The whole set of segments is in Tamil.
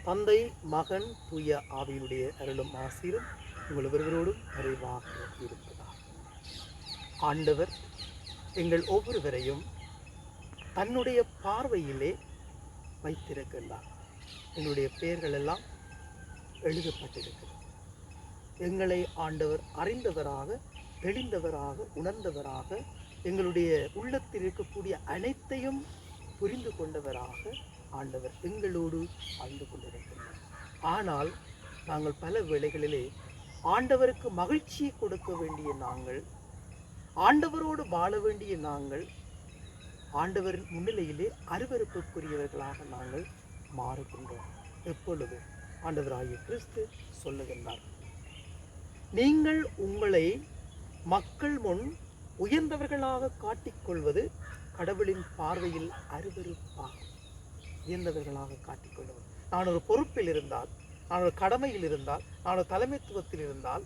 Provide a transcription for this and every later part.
தந்தை, மகன், தூய ஆவியினுடைய அருளும் ஆசீரும் உங்கள் ஒவ்வொருவரோடும் நிறைவாக இருப்பதாக. ஆண்டவர் எங்கள் ஒவ்வொருவரையும் தன்னுடைய பார்வையிலே வைத்திருக்கின்றார். எங்களுடைய பெயர்கள் எல்லாம் எழுதப்பட்டிருக்கிறது. எங்களை ஆண்டவர் அறிந்தவராக, தெளிந்தவராக, உணர்ந்தவராக, எங்களுடைய உள்ளத்தில் இருக்கக்கூடிய அனைத்தையும் புரிந்து கொண்டவராக ஆண்டவர் எங்களோடு வாழ்ந்து கொண்டிருக்கிறார். ஆனால் நாங்கள் பல வேளைகளிலே ஆண்டவருக்கு மகிழ்ச்சியை கொடுக்க வேண்டிய நாங்கள், ஆண்டவரோடு வாழ வேண்டிய நாங்கள், ஆண்டவரின் முன்னிலையிலே அருவருப்புக்குரியவர்களாக நாங்கள் மாறுகின்றோம். எப்பொழுது ஆண்டவராகிய கிறிஸ்து சொல்லுகின்றார், நீங்கள் உங்களை மக்கள் முன் உயர்ந்தவர்களாக காட்டிக்கொள்வது கடவுளின் பார்வையில் அருவருப்பாகும். உயர்ந்தவர்களாக காட்டிக்கொள்வது. நான் ஒரு பொறுப்பில் இருந்தால், நான் ஒரு கடமையில் இருந்தால், நான் ஒரு தலைமைத்துவத்தில் இருந்தால்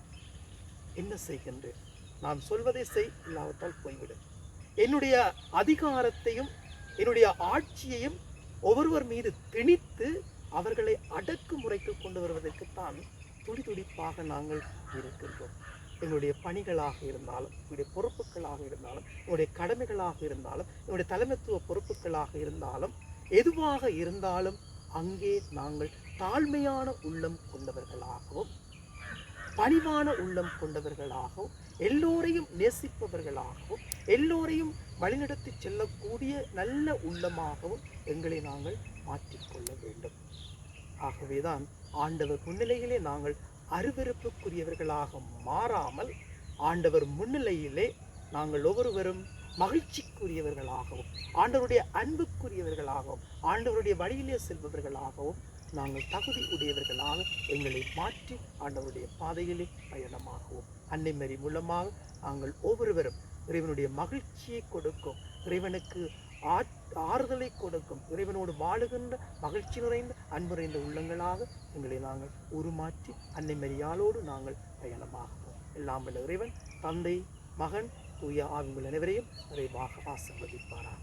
என்ன செய்கின்றேன்? நான் சொல்வதை செய், இல்லாவிட்டால் போய்விடு. என்னுடைய அதிகாரத்தையும் என்னுடைய ஆட்சியையும் ஒவ்வொருவர் மீது திணித்து அவர்களை அடக்குமுறைக்கு கொண்டு வருவதற்குத்தான் துடிதுடிப்பாக நாங்கள் இருக்கின்றோம். எங்களுடைய பணிகளாக இருந்தாலும், என்னுடைய பொறுப்புகளாக இருந்தாலும், என்னுடைய கடமைகளாக இருந்தாலும், என்னுடைய தலைமைத்துவ பொறுப்புகளாக இருந்தாலும், எதுவாக இருந்தாலும் அங்கே நாங்கள் தாழ்மையான உள்ளம் கொண்டவர்களாகவும், பணிவான உள்ளம் கொண்டவர்களாகவும், எல்லோரையும் நேசிப்பவர்களாகவும், எல்லோரையும் வழிநடத்தி செல்லக்கூடிய நல்ல உள்ளமாகவும் எங்களை நாங்கள் மாற்றிக்கொள்ள வேண்டும். ஆகவேதான் ஆண்டவர் முன்னிலையிலே நாங்கள் அருவருப்புக்குரியவர்களாக மாறாமல், ஆண்டவர் முன்னிலையிலே நாங்கள் ஒவ்வொருவரும் மகிழ்ச்சிக்குரியவர்களாகவும், ஆண்டவருடைய அன்புக்குரியவர்களாகவும், ஆண்டவருடைய வழியிலே செல்பவர்களாகவும் நாங்கள் தகுதி உடையவர்களாக எங்களை மாற்றி ஆண்டவருடைய பாதையிலே பயணமாகவும், அன்னை மரி மூலமாக நாங்கள் ஒவ்வொருவரும் இறைவனுடைய மகிழ்ச்சியை கொடுக்கும், இறைவனுக்கு ஆறுதலை கொடுக்கும், இறைவனோடு வாழுகின்ற மகிழ்ச்சி நிறைந்த அன்பு நிறைந்த உள்ளங்களாக எங்களை நாங்கள் உருமாற்றி அன்னை மரியாளோடு நாங்கள் பயணமாகவும், எல்லாம் வல்ல இறைவன் தந்தை, மகன், தூய ஆவி அனைவரையும் நிறைவாக ஆசீர்வதிப்பாராக.